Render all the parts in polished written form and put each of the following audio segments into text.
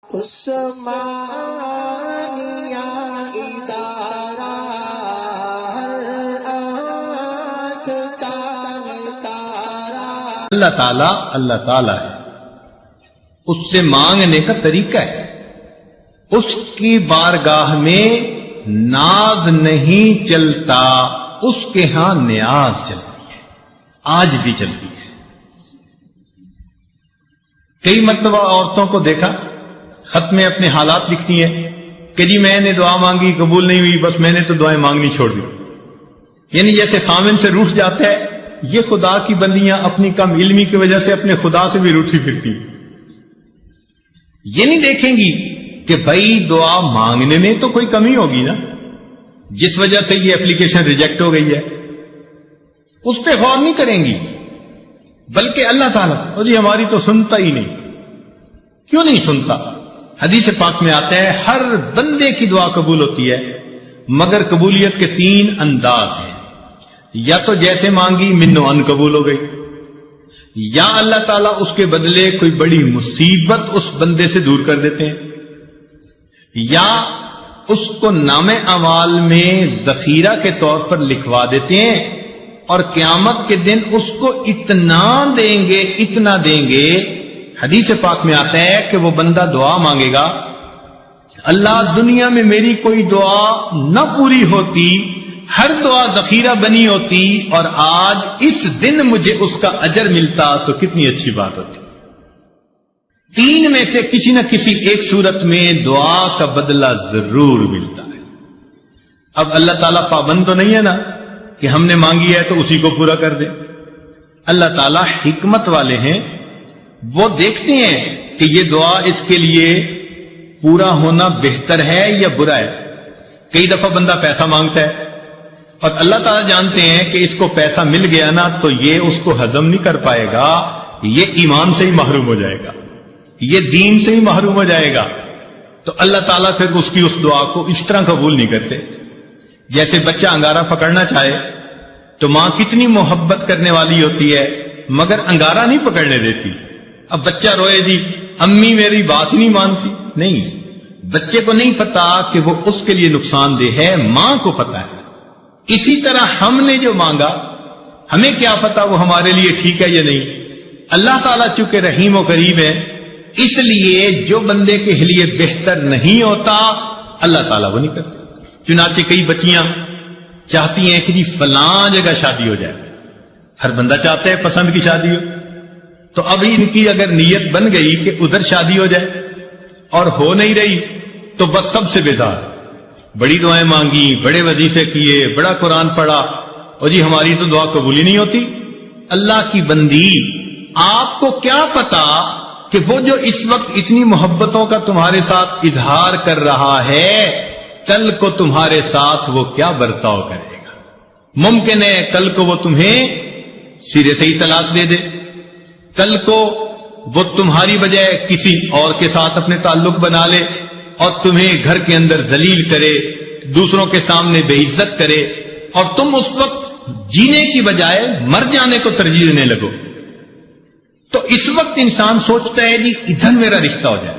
عثمانیہ ادارہ ہر آنکھ کا تارا۔ اللہ تعالیٰ ہے، اس سے مانگنے کا طریقہ ہے، اس کی بارگاہ میں ناز نہیں چلتا، اس کے ہاں نیاز چلتی ہے، عاجزی چلتی ہے۔ کئی مرتبہ عورتوں کو دیکھا خط میں اپنے حالات لکھتی ہیں کہ جی میں نے دعا مانگی قبول نہیں ہوئی، بس میں نے تو دعائیں مانگنی چھوڑ دی، یعنی جیسے خامن سے روٹھ جاتا ہے، یہ خدا کی بندیاں اپنی کم علمی کی وجہ سے اپنے خدا سے بھی روٹھی پھرتی، یہ نہیں دیکھیں گی کہ بھائی دعا مانگنے میں تو کوئی کمی ہوگی نا، جس وجہ سے یہ اپلیکیشن ریجیکٹ ہو گئی ہے، اس پہ غور نہیں کریں گی، بلکہ اللہ تعالیٰ اور یہ ہماری تو سنتا ہی نہیں۔ کیوں نہیں سنتا؟ حدیث پاک میں آتا ہے ہر بندے کی دعا قبول ہوتی ہے، مگر قبولیت کے 3 انداز ہیں، یا تو جیسے مانگی منو ان قبول ہو گئی، یا اللہ تعالیٰ اس کے بدلے کوئی بڑی مصیبت اس بندے سے دور کر دیتے ہیں، یا اس کو نام اعمال میں ذخیرہ کے طور پر لکھوا دیتے ہیں، اور قیامت کے دن اس کو اتنا دیں گے، حدیث پاک میں آتا ہے کہ وہ بندہ دعا مانگے گا، اللہ دنیا میں میری کوئی دعا نہ پوری ہوتی، ہر دعا ذخیرہ بنی ہوتی، اور آج اس دن مجھے اس کا اجر ملتا تو کتنی اچھی بات ہوتی۔ 3 میں سے کسی نہ کسی ایک صورت میں دعا کا بدلہ ضرور ملتا ہے۔ اب اللہ تعالیٰ پابند تو نہیں ہے نا کہ ہم نے مانگی ہے تو اسی کو پورا کر دے، اللہ تعالیٰ حکمت والے ہیں، وہ دیکھتے ہیں کہ یہ دعا اس کے لیے پورا ہونا بہتر ہے یا برا ہے۔ کئی دفعہ بندہ پیسہ مانگتا ہے اور اللہ تعالیٰ جانتے ہیں کہ اس کو پیسہ مل گیا نا تو یہ اس کو ہضم نہیں کر پائے گا، یہ ایمان سے ہی محروم ہو جائے گا، یہ دین سے ہی محروم ہو جائے گا، تو اللہ تعالیٰ پھر اس کی اس دعا کو اس طرح قبول نہیں کرتے۔ جیسے بچہ انگارہ پکڑنا چاہے تو ماں کتنی محبت کرنے والی ہوتی ہے مگر انگارہ نہیں پکڑنے دیتی۔ اب بچہ روئے جی امی میری بات نہیں مانتی، نہیں، بچے کو نہیں پتا کہ وہ اس کے لیے نقصان دہ ہے، ماں کو پتا ہے۔ اسی طرح ہم نے جو مانگا ہمیں کیا پتا وہ ہمارے لیے ٹھیک ہے یا نہیں۔ اللہ تعالیٰ چونکہ رحیم و کریم ہے، اس لیے جو بندے کے لیے بہتر نہیں ہوتا اللہ تعالیٰ وہ نہیں کرتا۔ چنانچہ کئی بچیاں چاہتی ہیں کہ جی فلاں جگہ شادی ہو جائے، ہر بندہ چاہتا ہے پسند کی شادی ہو، تو اب ان کی اگر نیت بن گئی کہ ادھر شادی ہو جائے اور ہو نہیں رہی تو بس سب سے بیزار، بڑی دعائیں مانگی، بڑے وظیفے کیے، بڑا قرآن پڑھا، اور جی ہماری تو دعا قبول ہی نہیں ہوتی۔ اللہ کی بندی، آپ کو کیا پتا کہ وہ جو اس وقت اتنی محبتوں کا تمہارے ساتھ اظہار کر رہا ہے کل کو تمہارے ساتھ وہ کیا برتاؤ کرے گا۔ ممکن ہے کل کو وہ تمہیں سرے سے ہی طلاق دے دے، کل کو وہ تمہاری بجائے کسی اور کے ساتھ اپنے تعلق بنا لے اور تمہیں گھر کے اندر ذلیل کرے، دوسروں کے سامنے بے عزت کرے، اور تم اس وقت جینے کی بجائے مر جانے کو ترجیح دینے لگو۔ تو اس وقت انسان سوچتا ہے جی ادھر میرا رشتہ ہو جائے،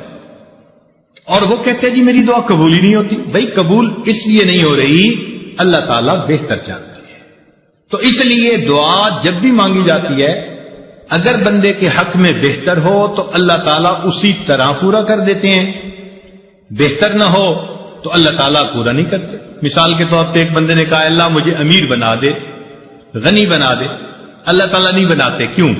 اور وہ کہتے ہیں جی میری دعا قبول ہی نہیں ہوتی۔ بھائی قبول اس لیے نہیں ہو رہی، اللہ تعالیٰ بہتر جانتی ہے۔ تو اس لیے دعا جب بھی مانگی جاتی ہے اگر بندے کے حق میں بہتر ہو تو اللہ تعالیٰ اسی طرح پورا کر دیتے ہیں، بہتر نہ ہو تو اللہ تعالیٰ پورا نہیں کرتے۔ مثال کے طور پہ ایک بندے نے کہا اللہ مجھے امیر بنا دے، غنی بنا دے، اللہ تعالیٰ نہیں بناتے۔ کیوں؟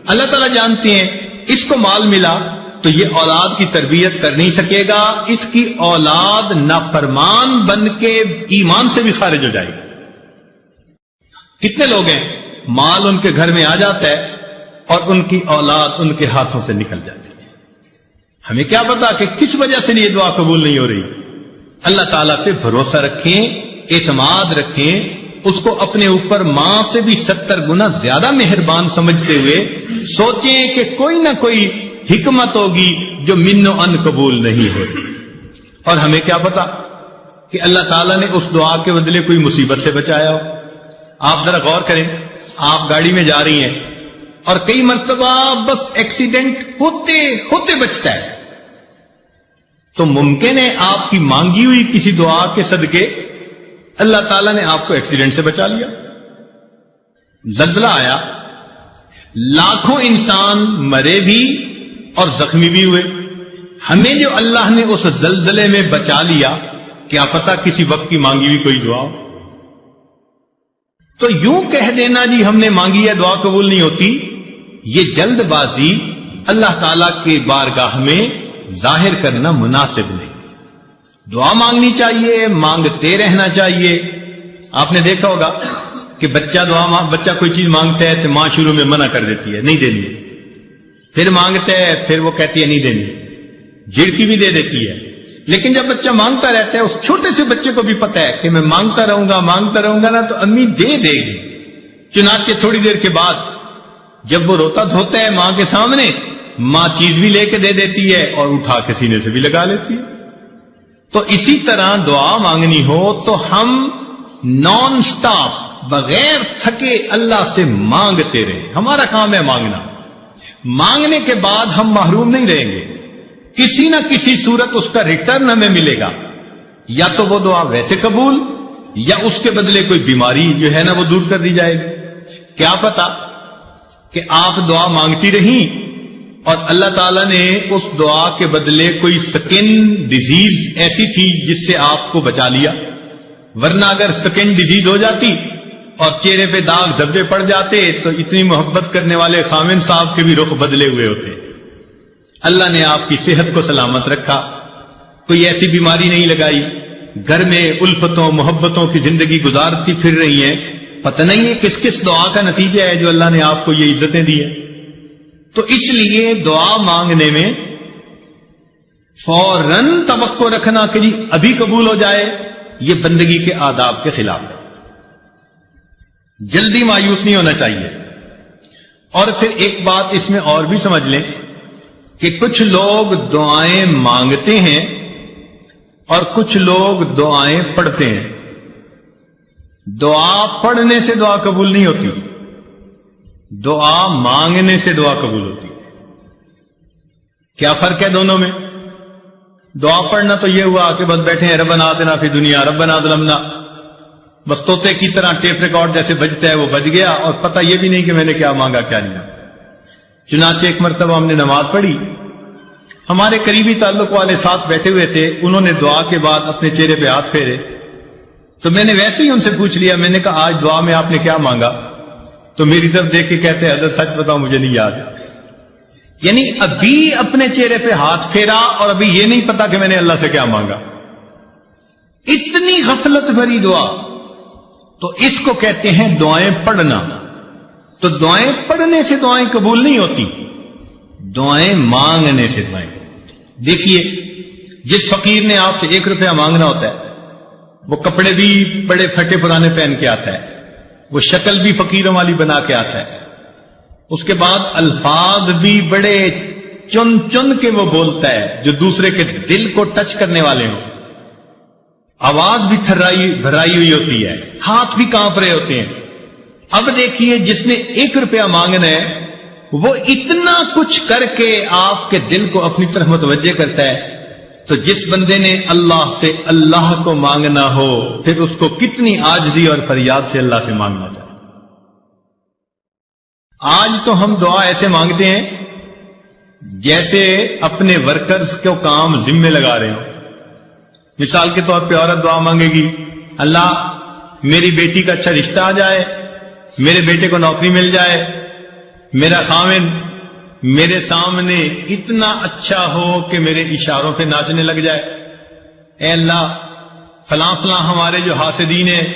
اللہ تعالیٰ جانتے ہیں اس کو مال ملا تو یہ اولاد کی تربیت کر نہیں سکے گا، اس کی اولاد نافرمان بن کے ایمان سے بھی خارج ہو جائے گی۔ کتنے لوگ ہیں مال ان کے گھر میں آ جاتا ہے اور ان کی اولاد ان کے ہاتھوں سے نکل جاتی ہے، ہمیں کیا پتا کہ کس وجہ سے یہ دعا قبول نہیں ہو رہی۔ اللہ تعالیٰ پہ بھروسہ رکھیں، اعتماد رکھیں، اس کو اپنے اوپر ماں سے بھی 70 گنا زیادہ مہربان سمجھتے ہوئے سوچیں کہ کوئی نہ کوئی حکمت ہوگی جو من و ان قبول نہیں ہوتی۔ اور ہمیں کیا پتا کہ اللہ تعالیٰ نے اس دعا کے بدلے کوئی مصیبت سے بچایا ہو۔ آپ ذرا غور کریں، آپ گاڑی میں جا رہی ہیں اور کئی مرتبہ بس ایکسیڈنٹ ہوتے ہوتے بچتا ہے، تو ممکن ہے آپ کی مانگی ہوئی کسی دعا کے صدقے اللہ تعالیٰ نے آپ کو ایکسیڈنٹ سے بچا لیا، زلزلہ آیا، لاکھوں انسان مرے بھی اور زخمی بھی ہوئے، ہمیں جو اللہ نے اس زلزلے میں بچا لیا، کیا پتہ کسی وقت کی مانگی ہوئی کوئی دعا ہو۔ تو یوں کہہ دینا جی ہم نے مانگی ہے دعا قبول نہیں ہوتی، یہ جلد بازی اللہ تعالیٰ کے بارگاہ میں ظاہر کرنا مناسب نہیں۔ دعا مانگنی چاہیے، مانگتے رہنا چاہیے۔ آپ نے دیکھا ہوگا کہ بچہ کوئی چیز مانگتا ہے تو ماں شروع میں منع کر دیتی ہے، نہیں دینی، پھر مانگتا ہے، پھر وہ کہتی ہے نہیں دینی، جھڑکی بھی دے دیتی ہے۔ لیکن جب بچہ مانگتا رہتا ہے، اس چھوٹے سے بچے کو بھی پتا ہے کہ میں مانگتا رہوں گا نا تو امی دے دے گی۔ چنانچہ تھوڑی دیر کے بعد جب وہ روتا دھوتا ہے ماں کے سامنے، ماں چیز بھی لے کے دے دیتی ہے اور اٹھا کے سینے سے بھی لگا لیتی ہے۔ تو اسی طرح دعا مانگنی ہو تو ہم نان سٹاپ بغیر تھکے اللہ سے مانگتے رہیں۔ ہمارا کام ہے مانگنا، مانگنے کے بعد ہم محروم نہیں رہیں گے، کسی نہ کسی صورت اس کا ریٹرن ہمیں ملے گا، یا تو وہ دعا ویسے قبول، یا اس کے بدلے کوئی بیماری جو ہے نا وہ دور کر دی جائے گی۔ کیا پتا کہ آپ دعا مانگتی رہیں اور اللہ تعالیٰ نے اس دعا کے بدلے کوئی سکن ڈیزیز ایسی تھی جس سے آپ کو بچا لیا، ورنہ اگر سکن ڈیزیز ہو جاتی اور چہرے پہ داغ دھبے پڑ جاتے تو اتنی محبت کرنے والے خامن صاحب کے بھی رخ بدلے ہوئے ہوتے۔ اللہ نے آپ کی صحت کو سلامت رکھا، کوئی ایسی بیماری نہیں لگائی، گھر میں الفتوں محبتوں کی زندگی گزارتی پھر رہی ہیں، پتہ نہیں ہے کس کس دعا کا نتیجہ ہے جو اللہ نے آپ کو یہ عزتیں دی ہیں۔ تو اس لیے دعا مانگنے میں فوراً توقع رکھنا کہ جی ابھی قبول ہو جائے، یہ بندگی کے آداب کے خلاف ہے۔ جلدی مایوس نہیں ہونا چاہیے۔ اور پھر ایک بات اس میں اور بھی سمجھ لیں کہ کچھ لوگ دعائیں مانگتے ہیں اور کچھ لوگ دعائیں پڑھتے ہیں۔ دعا پڑھنے سے دعا قبول نہیں ہوتی، دعا مانگنے سے دعا قبول ہوتی ہے۔ کیا فرق ہے دونوں میں؟ دعا پڑھنا تو یہ ہوا کہ بس بیٹھے ہیں ربنا آتنا فی دنیا ربنا ظلمنا، بس طوطے کی طرح ٹیپ ریکارڈ جیسے بجتا ہے وہ بج گیا، اور پتہ یہ بھی نہیں کہ میں نے کیا مانگا کیا نہیں۔ چنانچہ ایک مرتبہ ہم نے نماز پڑھی، ہمارے قریبی تعلق والے ساتھ بیٹھے ہوئے تھے، انہوں نے دعا کے بعد اپنے چہرے پہ ہاتھ پھیرے، تو میں نے ویسے ہی ان سے پوچھ لیا، میں نے کہا آج دعا میں آپ نے کیا مانگا؟ تو میری طرف دیکھ کے کہتے ہیں حضرت سچ بتاؤ مجھے نہیں یاد۔ یعنی ابھی اپنے چہرے پہ ہاتھ پھیرا اور ابھی یہ نہیں پتا کہ میں نے اللہ سے کیا مانگا۔ اتنی غفلت بھری دعا، تو اس کو کہتے ہیں دعائیں پڑھنا۔ تو دعائیں پڑھنے سے دعائیں قبول نہیں ہوتی، دعائیں مانگنے سے دعائیں قبول۔ دیکھیے جس فقیر نے آپ سے 1 روپیہ مانگنا ہوتا ہے، وہ کپڑے بھی بڑے پھٹے پرانے پہن کے آتا ہے، وہ شکل بھی فقیروں والی بنا کے آتا ہے، اس کے بعد الفاظ بھی بڑے چن چن کے وہ بولتا ہے جو دوسرے کے دل کو ٹچ کرنے والے ہوں، آواز بھی بھرائی ہوئی ہوتی ہے، ہاتھ بھی کانپ رہے ہوتے ہیں۔ اب دیکھیے جس نے 1 روپیہ مانگنا ہے وہ اتنا کچھ کر کے آپ کے دل کو اپنی طرف متوجہ کرتا ہے، تو جس بندے نے اللہ سے اللہ کو مانگنا ہو پھر اس کو کتنی عاجزی اور فریاد سے اللہ سے مانگنا چاہیے۔ آج تو ہم دعا ایسے مانگتے ہیں جیسے اپنے ورکرز کو کام ذمے لگا رہے ہوں۔ مثال کے طور پہ عورت دعا مانگے گی، اللہ میری بیٹی کا اچھا رشتہ آ جائے، میرے بیٹے کو نوکری مل جائے، میرا خاوند میرے سامنے اتنا اچھا ہو کہ میرے اشاروں پہ ناچنے لگ جائے، اے اللہ فلاں فلاں ہمارے جو حاسدین ہیں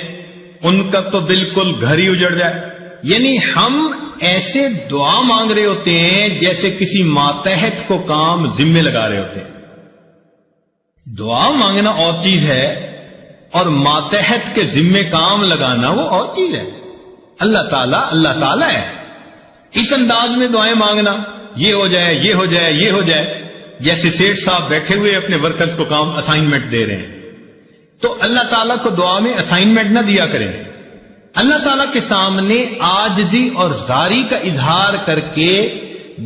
ان کا تو بالکل گھر ہی اجڑ جائے۔ یعنی ہم ایسے دعا مانگ رہے ہوتے ہیں جیسے کسی ماتحت کو کام ذمے لگا رہے ہوتے ہیں۔ دعا مانگنا اور چیز ہے اور ماتحت کے ذمے کام لگانا وہ اور چیز ہے۔ اللہ تعالیٰ ہے، اس انداز میں دعائیں مانگنا، یہ ہو جائے یہ ہو جائے یہ ہو جائے، جیسے سیٹھ صاحب بیٹھے ہوئے اپنے ورکرز کو کام اسائنمنٹ دے رہے ہیں۔ تو اللہ تعالیٰ کو دعا میں اسائنمنٹ نہ دیا کریں، اللہ تعالیٰ کے سامنے عاجزی اور زاری کا اظہار کر کے،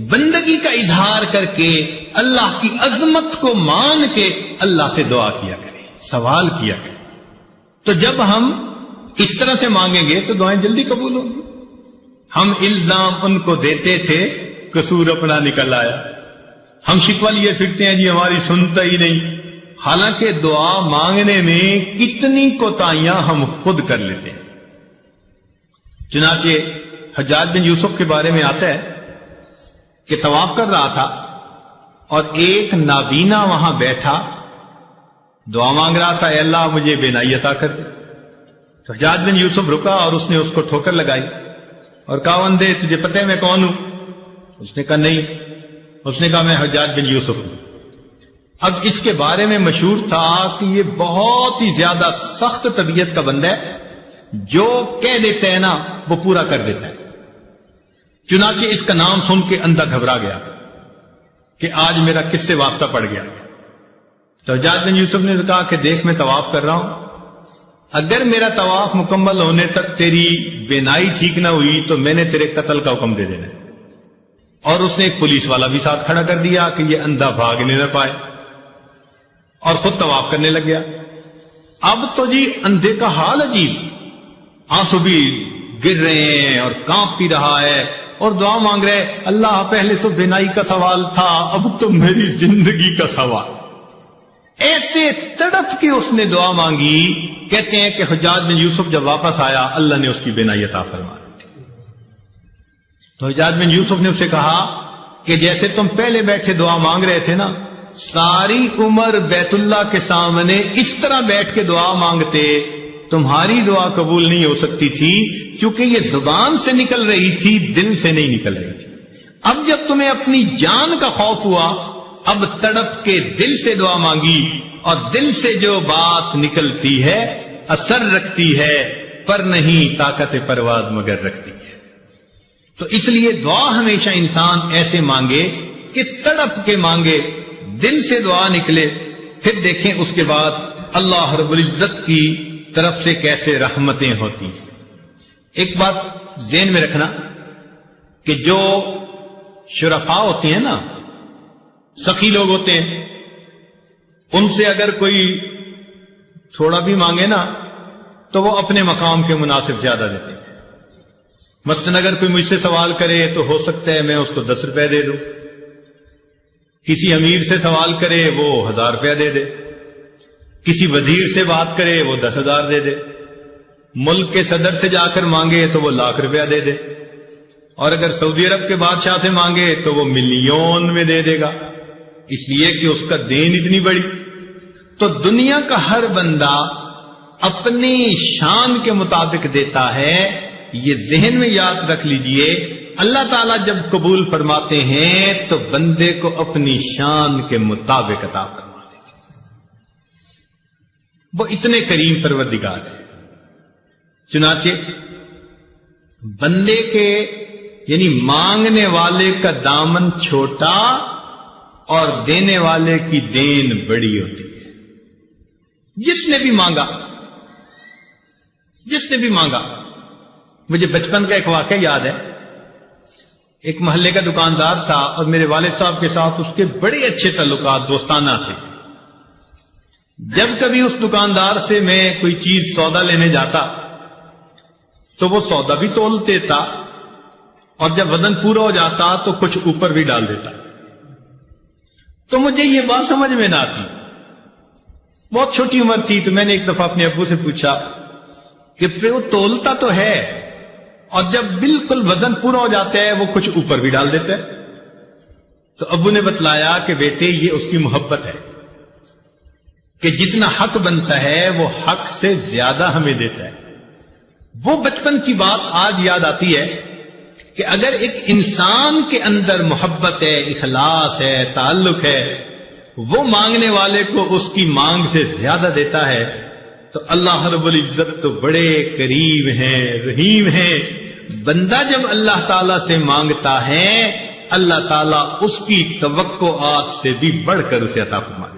بندگی کا اظہار کر کے، اللہ کی عظمت کو مان کے اللہ سے دعا کیا کریں، سوال کیا کریں. تو جب ہم اس طرح سے مانگیں گے تو دعائیں جلدی قبول ہوں گی. ہم الزام ان کو دیتے تھے، قصور اپنا نکل آیا. ہم شکوہ لیے پھرتے ہیں جی ہماری سنتا ہی نہیں، حالانکہ دعا مانگنے میں کتنی کوتاہیاں ہم خود کر لیتے ہیں. چنانچہ حجاج بن یوسف کے بارے میں آتا ہے کہ طواف کر رہا تھا اور ایک نابینا وہاں بیٹھا دعا مانگ رہا تھا، اے اللہ مجھے بینائی عطا کر دے. تو حجاج بن یوسف رکا اور اس نے اس کو ٹھوکر لگائی اور کہا بندے تجھے پتہ ہے میں کون ہوں؟ اس نے کہا نہیں. اس نے کہا میں حجاج بن یوسف ہوں. اب اس کے بارے میں مشہور تھا کہ یہ بہت ہی زیادہ سخت طبیعت کا بندہ ہے، جو کہہ دیتا ہے نا وہ پورا کر دیتا ہے. چنانچہ اس کا نام سن کے اندھا گھبرا گیا کہ آج میرا کس سے واسطہ پڑ گیا. تو حجاج بن یوسف نے کہا کہ دیکھ میں طواف کر رہا ہوں، اگر میرا طواف مکمل ہونے تک تیری بینائی ٹھیک نہ ہوئی تو میں نے تیرے قتل کا حکم دے دینا ہے. اور اس نے ایک پولیس والا بھی ساتھ کھڑا کر دیا کہ یہ اندھا بھاگنے نہ پائے، اور خود طواف کرنے لگ گیا. اب تو جی اندھے کا حال عجیب، آنسو بھی گر رہے ہیں اور کانپ بھی رہا ہے اور دعا مانگ رہے اللہ پہلے تو بینائی کا سوال تھا اب تو میری زندگی کا سوال. ایسے تڑپ کے اس نے دعا مانگی. کہتے ہیں کہ حجاج بن یوسف جب واپس آیا اللہ نے اس کی بینائی عطا فرما دی. تو حجاج بن یوسف نے اسے کہا کہ جیسے تم پہلے بیٹھے دعا مانگ رہے تھے نا، ساری عمر بیت اللہ کے سامنے اس طرح بیٹھ کے دعا مانگتے، تمہاری دعا قبول نہیں ہو سکتی تھی کیونکہ یہ زبان سے نکل رہی تھی، دل سے نہیں نکل رہی تھی. اب جب تمہیں اپنی جان کا خوف ہوا، اب تڑپ کے دل سے دعا مانگی، اور دل سے جو بات نکلتی ہے اثر رکھتی ہے، پر نہیں طاقت پرواز مگر رکھتی ہے. تو اس لیے دعا ہمیشہ انسان ایسے مانگے کہ تڑپ کے مانگے، دل سے دعا نکلے. پھر دیکھیں اس کے بعد اللہ رب العزت کی طرف سے کیسے رحمتیں ہوتی ہیں. ایک بات ذہن میں رکھنا کہ جو شرفاء ہوتے ہیں نا، سخی لوگ ہوتے ہیں، ان سے اگر کوئی تھوڑا بھی مانگے نا تو وہ اپنے مقام کے مناسب زیادہ دیتے ہیں. مثلاً اگر کوئی مجھ سے سوال کرے تو ہو سکتا ہے میں اس کو 10 روپے دے دوں، کسی امیر سے سوال کرے وہ 1000 روپیہ دے دے، کسی وزیر سے بات کرے وہ 10,000 دے دے، ملک کے صدر سے جا کر مانگے تو وہ 1,00,000 روپیہ دے دے، اور اگر سعودی عرب کے بادشاہ سے مانگے تو وہ ملین میں دے دے گا، اس لیے کہ اس کا دین اتنی بڑی. تو دنیا کا ہر بندہ اپنی شان کے مطابق دیتا ہے. یہ ذہن میں یاد رکھ لیجئے، اللہ تعالیٰ جب قبول فرماتے ہیں تو بندے کو اپنی شان کے مطابق عطا فرما دیتے ہیں. وہ اتنے کریم پروردگار ہیں. چنانچہ بندے کے یعنی مانگنے والے کا دامن چھوٹا اور دینے والے کی دین بڑی ہوتی ہے. جس نے بھی مانگا. مجھے بچپن کا ایک واقعہ یاد ہے. ایک محلے کا دکاندار تھا اور میرے والد صاحب کے ساتھ اس کے بڑے اچھے تعلقات دوستانہ تھے. جب کبھی اس دکاندار سے میں کوئی چیز سودا لینے جاتا تو وہ سودا بھی تول دیتا اور جب وزن پورا ہو جاتا تو کچھ اوپر بھی ڈال دیتا. تو مجھے یہ بات سمجھ میں نہ آتی. بہت چھوٹی عمر تھی تو میں نے ایک دفعہ اپنے ابو سے پوچھا کہ وہ تولتا تو ہے اور جب بالکل وزن پورا ہو جاتا ہے وہ کچھ اوپر بھی ڈال دیتا ہے. تو ابو نے بتلایا کہ بیٹے یہ اس کی محبت ہے کہ جتنا حق بنتا ہے وہ حق سے زیادہ ہمیں دیتا ہے. وہ بچپن کی بات آج یاد آتی ہے کہ اگر ایک انسان کے اندر محبت ہے، اخلاص ہے، تعلق ہے، وہ مانگنے والے کو اس کی مانگ سے زیادہ دیتا ہے تو اللہ رب العزت تو بڑے کریم ہیں، رحیم ہیں. بندہ جب اللہ تعالیٰ سے مانگتا ہے اللہ تعالیٰ اس کی توقعات سے بھی بڑھ کر اسے عطا فرما دیتا ہے.